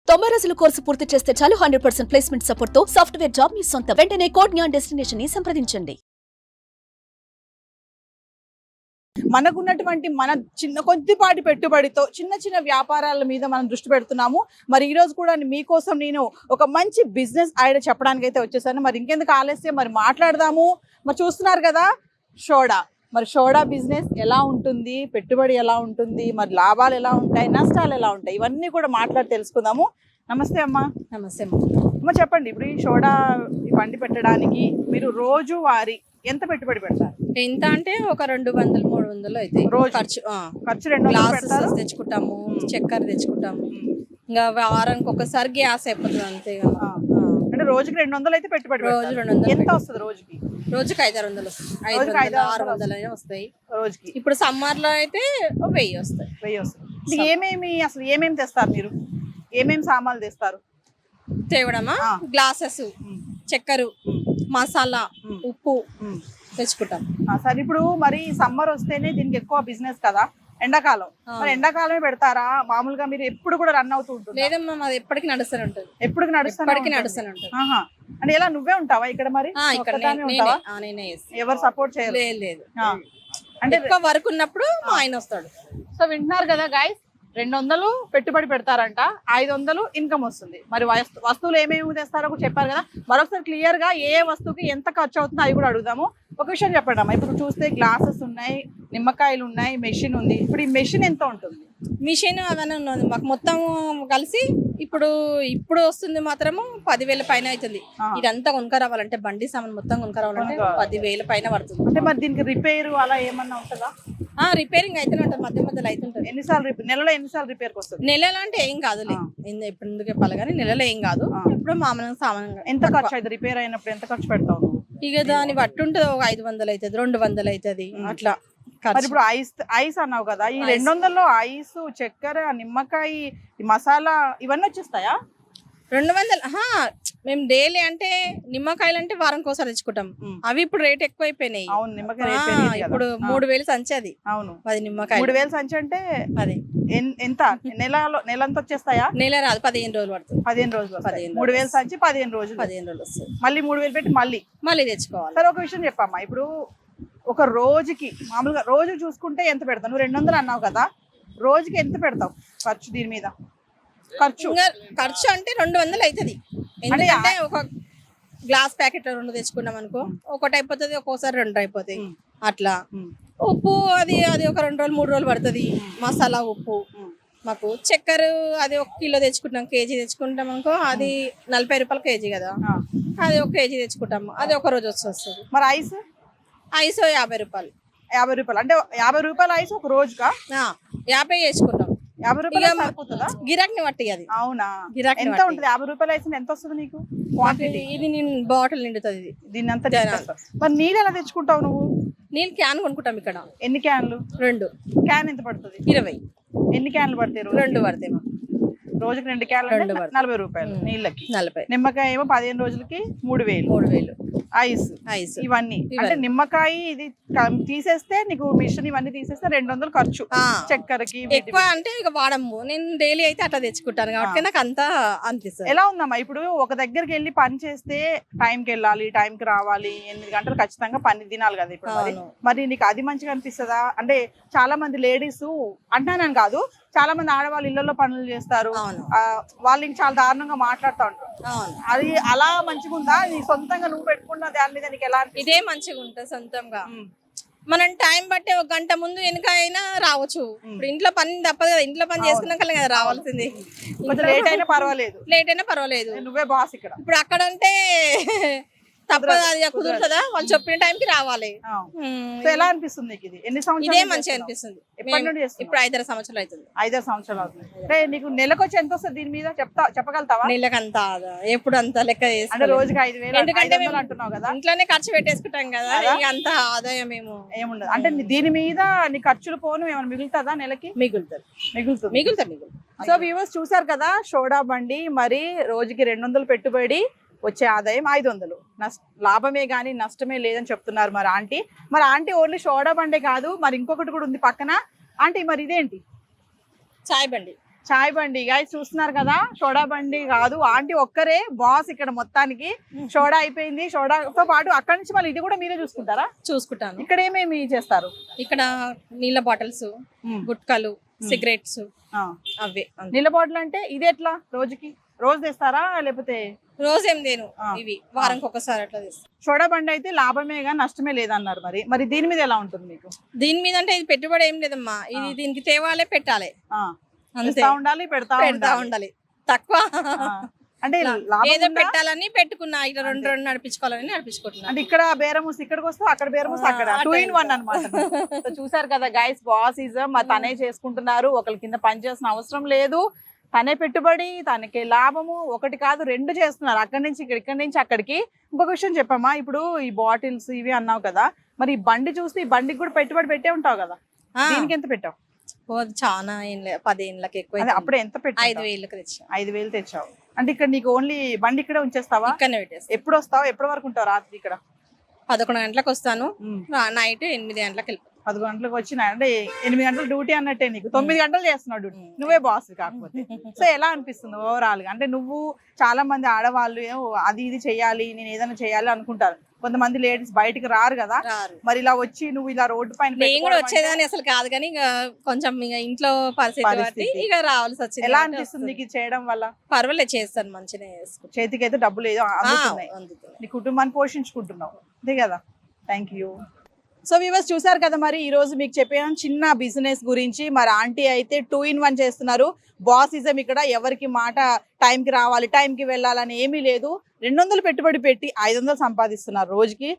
90 రోజుల కోర్సు పూర్తి చేస్తే చాలు 100% ప్లేస్మెంట్ సపోర్ట్ తో సాఫ్ట్వేర్ జాబ్ మీ సొంతం. వెంటనే కోడ్ జ్ఞాన్ డెస్టినేషన్ ని సంప్రదించండి. మనకున్నటువంటి మన కొద్దిపాటి పెట్టుబడితో చిన్న చిన్న వ్యాపారాల మీద మనం దృష్టి పెడుతున్నాము. మరి ఈ రోజు కూడా మీకోసం నేను ఒక మంచి బిజినెస్ ఐడియా చెప్పడానికి అయితే వచ్చేసాను. మరి ఇంకెందుకు ఆలస్యం, మరి మాట్లాడదాము. మరి చూస్తున్నారు కదా సోడా. మరి సోడా బిజినెస్ ఎలా ఉంటుంది, పెట్టుబడి ఎలా ఉంటుంది, మరి లాభాలు ఎలా ఉంటాయి, నష్టాలు ఎలా ఉంటాయి, ఇవన్నీ కూడా మాట్లాడి తెలుసుకుందాము. నమస్తే అమ్మా. నమస్తే అమ్మ, చెప్పండి. ఇప్పుడు ఈ సోడా బండి పెట్టడానికి మీరు రోజు వారి ఎంత పెట్టుబడి పెడతారు? ఎంత అంటే ఒక 200-300 అయితే రోజు ఖర్చు. ఖర్చు 200 పెడతారు. తెచ్చుకుంటాము, చక్కెర తెచ్చుకుంటాము. ఇంకా వారానికి ఒకసారి గ్యాస్ అయిపోతుంది అంతే. అంటే రోజుకి 200 అయితే పెట్టుబడి రోజు 200. ఎంత వస్తుంది రోజుకి? రోజుకి 500-600 వస్తాయి. 500-600 అయినా వస్తాయి రోజుకి. ఇప్పుడు సమ్మర్ లో అయితే 1000 వస్తాయి. 1000 వస్తుంది. ఏమేమి తెస్తారు మీరు? ఏమేమి సామాన్లు తెస్తారు? తేవడమా, గ్లాసెస్, చక్కెర, మసాలా, ఉప్పు తెచ్చుకుంటాం. సరే, ఇప్పుడు మరి సమ్మర్ వస్తేనే దీనికి ఎక్కువ బిజినెస్ కదా, ఎండాకాలం. మరి ఎండాకాలమే పెడతారా? మామూలుగా మీరు ఎప్పుడు కూడా రన్ అవుతూ ఉంటుంది? లేదమ్మా, మాది ఎప్పటికి నడుస్తూనే ఉంటుంది. ఎప్పటికి నడుస్తూనే ఉంటుంది. అంటే ఎలా నువ్వే ఉంటావా ఇక్కడ? మరి ఇక్కడ ఎవరు సపోర్ట్ చేయరు? లేదు. అంటే ఎక్కువ వర్క్ ఉన్నప్పుడు మా ఆయన వస్తాడు. సో వింటున్నారు కదా గైస్, 200 పెట్టుబడి పెడతారంట, 500 ఇన్కమ్ వస్తుంది. మరి వస్తువులు ఏమేమి తెస్తారో కూడా చెప్పారు కదా. మరొకసారి క్లియర్ గా ఏ వస్తువుకి ఎంత ఖర్చు అవుతుందో అవి కూడా అడుగుదాము. ఒక విషయం చెప్పండి అమ్మా. ఇప్పుడు చూస్తే గ్లాసెస్ ఉన్నాయి, నిమ్మకాయలు ఉన్నాయి, మెషిన్ ఉంది. ఇప్పుడు ఈ మెషిన్ ఎంత ఉంటుంది? మిషన్ అవన్నీ ఉన్నది మాకు మొత్తం కలిసి ఇప్పుడు వస్తుంది మాత్రము 10,000 పైన అవుతుంది. ఇదంతా కొనుక్కరావాలంటే బండి సామాన్ మొత్తం కొనుక్కరావాలంటే 10,000 పైన పడుతుంది. అంటే మరి దీనికి రిపేర్ అలా ఏమన్నా ఉంటుందా? రిపేరింగ్ అయితేనే ఉంటుంది, మధ్యలో అవుతుంటుంది. నెలలో ఎన్నిసార్లు రిపేర్కి వస్తుంది? నెలలో అంటే ఏం కాదులే, ఇప్పుడు ఎందుకు చెప్పాలి కానీ నెలలో ఏం కాదు. ఇప్పుడు మామూలుగా సామాన్ ఎంత ఖర్చు అవుతుంది? రిపేర్ అయినప్పుడు ఎంత ఖర్చు పెడతావు? ఇక దాన్ని బట్టి ఉంటుంది. ఒక 500 అవుతుంది, 200 అవుతుంది అట్లా. మరి ఇప్పుడు ఐస్ అన్నావు కదా, ఈ 200లో ఐస్, చక్కెర, నిమ్మకాయ, మసాలా ఇవన్నీ వచ్చేస్తాయా? 200. మేము డైలీ అంటే నిమ్మకాయలు అంటే వారానికి ఒకసారి తెచ్చుకుంటాం. అవి ఇప్పుడు రేట్ ఎక్కువ అయిపోయినాయి. ఇప్పుడు 3,000 సంచి. అది అవును, అది నిమ్మకాయ 3,000 సంచి. అంటే అది ఎంత నెలంతా వచ్చేస్తాయా? నెల రాదు, 15 రోజులు పడుతుంది. 15 రోజులు. 3,000 సంచి 15 రోజులు వస్తుంది. మళ్ళీ 3,000 పెట్టి మళ్ళీ తెచ్చుకోవాలి. సరే, ఒక విషయం చెప్పమ్మా. ఇప్పుడు ఒక రోజుకి మామూలుగా రోజు చూసుకుంటే ఎంత పెడతావు? నువ్వు 200 అన్నావు కదా, రోజుకి ఎంత పెడతావు ఖర్చు దీని మీద? ఖర్చు అంటే 200 అవుతుంది. ఎందుకంటే ఒక గ్లాస్ ప్యాకెట్ 2 తెచ్చుకున్నాం అనుకో, ఒకటి అయిపోతుంది, ఒక్కోసారి 2 అయిపోతాయి అట్లా. ఉప్పు అది ఒక 2 రోజులు 3 రోజులు పడుతుంది. మసాలా ఉప్పు మాకు. చక్కెర అది 1 కిలో తెచ్చుకుంటాం, కేజీ తెచ్చుకుంటాం అనుకో, అది 40 రూపాయలు కేజీ కదా, అది 1 కేజీ తెచ్చుకుంటాము, అది ఒక రోజు వస్తుంది. మరి ఐస్ 50 రూపాయలు. 50 రూపాయలు అంటే 50 రూపాయలు ఐస్ ఒక రోజుకా? 50 వేసుకుంటాం. 50 రూపాయలు సరిపోతుందా? గిరాకీని బట్టి అది. అవునా? ఎంత ఉంటుంది? 50 రూపాయలు ఐస్ ఎంత వస్తుంది నీకు క్వాంటిటీ? ఇది నేను బాటిల్ నిండుతుంది దీన్ని అంతా. మరి నీళ్ళు ఎలా తెచ్చుకుంటావు నువ్వు? నీళ్ళు క్యాన్ కొనుక్కుంటాం ఇక్కడ. ఎన్ని క్యాన్లు? 2. క్యాన్ ఎంత పడుతుంది? 20. ఎన్ని క్యాన్లు పడతాయి? 2 పడతాయి. రోజుకి 2 క్యాన్లు 40 రూపాయలు నీళ్ళకి. 40. నిమ్మకాయ ఏమో 15 రోజులకి 3,000. ఐస్ ఇవన్నీ అంటే నిమ్మకాయ ఇది తీసేస్తే నీకు మిషన్ ఇవన్నీ తీసేస్తే 200 ఖర్చు. చక్కెరకి ఎక్కువ అంటే ఇక వాడము. నేను డైలీ అయితే అట్లా తెచ్చుకుంటాను కాబట్టి నాకు అంతా అనిపిస్తుంది. ఎలా ఉందమ్మా? ఇప్పుడు ఒక దగ్గరికి వెళ్ళి పని చేస్తే టైంకి వెళ్ళాలి, టైంకి రావాలి, 8 గంటలు ఖచ్చితంగా పని తినాలి కదా. ఇప్పుడు మరి నీకు అది మంచిగా అనిపిస్తుందా? అంటే చాలా మంది లేడీస్ అంటానని కాదు, చాలా మంది ఆడవాళ్ళు ఇళ్లలో పనులు చేస్తారు, వాళ్ళు ఇంక చాలా దారుణంగా మాట్లాడుతూ ఉంటారు. అది అలా మంచిగా ఉందా? నీ సొంతంగా నువ్వు పెట్టుకున్న దాని మీద నీకు ఎలా? ఇదే మంచిగా ఉంటుంది సొంతంగా. మనం టైం బట్టి 1 గంట ముందు వెనుక అయినా రావచ్చు. ఇప్పుడు ఇంట్లో పని తప్పదు కదా, ఇంట్లో పని చేసుకున్నాక కదా రావాల్సింది. లేట్ అయినా పర్వాలేదు, నువ్వే బాస్ ఇక్కడ. ఇప్పుడు అక్కడ అంటే తప్పదు, అది కుదురుతుందా? వాళ్ళు చెప్పిన టైంకి రావాలి. ఎలా అనిపిస్తుంది నీకు ఇది? ఎన్ని సంవత్సరాలు? ఇదే మంచిగా అనిపిస్తుంది. ఇప్పుడు 5 సంవత్సరాలు అవుతుంది. 5 సంవత్సరాలు అవుతుంది. అంటే నీకు నెలకు వచ్చి ఎంత వస్తుంది దీని మీద చెప్పగలుగుతావా? నెలకు అంత ఎప్పుడు అంత లెక్క అంటే రోజుకి 5,000 ఎందుకంటే అంటున్నావు కదా, ఇంట్లోనే ఖర్చు పెట్టేసుకుంటాం కదా, అంత ఆదాయం ఏముండదు. అంటే దీని మీద నీ ఖర్చులు పోను ఏమైనా మిగులుతుందా? నెలకి మిగులుతుంది. సో వ్యూవర్స్ చూసారు కదా, సోడా బండి మరి రోజుకి 200 పెట్టుబడి, వచ్చే ఆదాయం 500. లాభమే కానీ నష్టమే లేదని చెప్తున్నారు మరి ఆంటీ. ఓన్లీ సోడా బండే కాదు, మరి ఇంకొకటి కూడా ఉంది పక్కన. ఆంటీ మరి ఇదేంటి? చాయ్ బండి. చాయ్ బండి గాయస్ చూస్తున్నారు కదా, సోడా బండి కాదు, ఆంటీ ఒక్కరే బాస్ ఇక్కడ మొత్తానికి. సోడా అయిపోయింది, సోడాతో పాటు అక్కడి నుంచి మళ్ళీ ఇది కూడా మీరే చూసుకుంటారా? చూసుకుంటాను. ఇక్కడ ఏమేమి చేస్తారు? ఇక్కడ నీళ్ళ బాటిల్స్, గుట్కలు, సిగరెట్స్ అవే. నీళ్ళ బాటిల్ అంటే ఇది ఎట్లా రోజు తెస్తారా లేకపోతే? రోజు ఏం దేను, ఇవి వారానికి ఒకసారి అట్లా తెస్తాను. సోడా బండి అయితే లాభమే కానీ నష్టమే లేదన్నారు. మరి దీని మీద ఎలా ఉంటుంది మీకు? దీని మీద అంటే ఇది పెట్టుబడి ఏం లేదమ్మా, ఇది దీనికి తేవాలే పెట్టాలి, అంతే ఉండాలి, పెడతా ఉండాలి. తక్కువ అంటే ఏదో పెట్టాలని పెట్టుకున్నా, ఇట్లా రెండు నడిపించుకోవాలని నడిపించుకుంటున్నా. అంటే ఇక్కడ బేరమూసి ఇక్కడికి వస్తే అక్కడ బేరమూసి అక్కడ 2 in 1 అన్నమాట. చూసారు కదా గైస్, బాస్ తనే చేసుకుంటున్నారు, ఒకరి కింద పని చేసిన అవసరం లేదు. తనే పెట్టుబడి, తనకి లాభము, ఒకటి కాదు 2 చేస్తున్నారు. అక్కడి నుంచి ఇక్కడి నుంచి అక్కడికి. ఇంకొక విషయం చెప్పమ్మా, ఇప్పుడు ఈ బాటిల్స్ ఇవి అన్నావు కదా, మరి ఈ బండి చూస్తే ఈ బండికి కూడా పెట్టుబడి పెట్టే ఉంటావు కదా, దీనికి ఎంత పెట్టావు? చాలా 10 ఏళ్ళకి ఎక్కువ. అప్పుడే ఎంత పెట్టావు? 5,000 తెచ్చావు. 5,000 తెచ్చావు. అంటే ఇక్కడ నీకు ఓన్లీ బండి ఇక్కడే ఉంచేస్తావా? ఇక్కడనే పెట్టేస్తా. ఎప్పుడు వస్తావు, ఎప్పటి వరకు ఉంటావు రాత్రి ఇక్కడ? 11 గంటలకు వస్తాను, నైట్ 8 గంటలకు వెళ్ళిపోతాను. 10 గంటలకు వచ్చిన అంటే 8 గంటలు డ్యూటీ అన్నట్టే. నీకు 9 గంటలు చేస్తున్నావు డ్యూటీ, నువ్వే బాస్ కాకపోతే. సో ఎలా అనిపిస్తుంది ఓవరాల్ గా? అంటే నువ్వు చాలా మంది ఆడవాళ్ళు అది ఇది చెయ్యాలి, నేను ఏదైనా చేయాలి అనుకుంటారు. కొంతమంది లేడీస్ బయటికి రారు కదా, మరి ఇలా వచ్చి నువ్వు ఇలా రోడ్డు పైన. నేను కూడా వచ్చేదాన్ని అసలు కాదు, కానీ ఇక కొంచెం ఇక ఇంట్లో పరిస్థితి బట్టి ఇక రావాల్సి వచ్చింది. ఎలా అనిపిస్తుంది నీకు చేయడం వల్ల? పర్వాలేదు, చేస్తాను, మంచిగా చేసుకుంటాను. చేతికి అయితే డబ్బులు ఏదో అందుతున్నాయి, నీ కుటుంబాన్ని పోషించుకుంటున్నావు, అంతే కదా. Thank you. సో వ్యూవర్స్ చూసారు కదా, మరి ఈ రోజు మీకు చెప్పాను చిన్న బిజినెస్ గురించి. మరి ఆంటీ అయితే 2 in 1 చేస్తున్నారు. బాసిజం ఇక్కడ ఎవరికి మాట టైంకి రావాలి, టైంకి వెళ్ళాలని ఏమీ లేదు. 200 పెట్టుబడి పెట్టి 500 సంపాదిస్తున్నారు రోజుకి.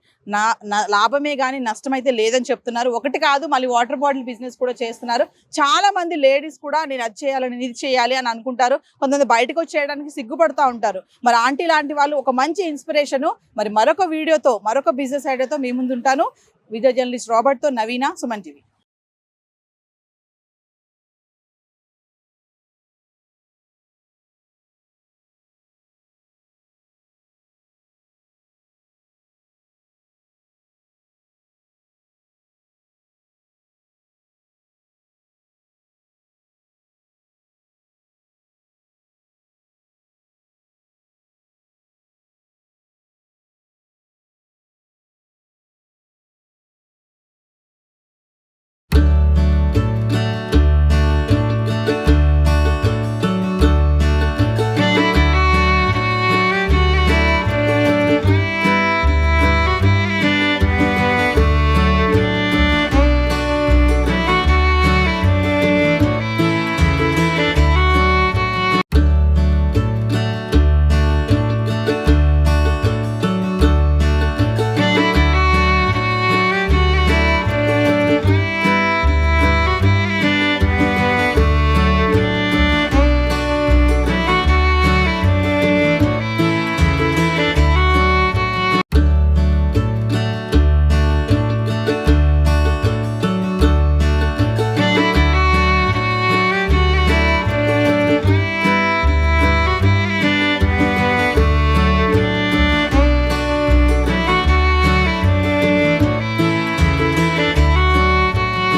లాభమే కానీ నష్టం అయితే లేదని చెప్తున్నారు. ఒకటి కాదు, మళ్ళీ వాటర్ బాటిల్ బిజినెస్ కూడా చేస్తున్నారు. చాలా మంది లేడీస్ కూడా నేను అది చేయాలని ఇది చేయాలి అని అనుకుంటారు. కొంతమంది బయటకు వచ్చేయడానికి సిగ్గుపడుతూ ఉంటారు. మరి ఆంటీ లాంటి వాళ్ళు ఒక మంచి ఇన్స్పిరేషను. మరి మరొక వీడియోతో మరొక బిజినెస్ ఐడియాతో మీ ముందు ఉంటాను. వీడియో జర్నలిస్ట్ రాబర్ట్తో నవీన, సుమన్ టీవీ.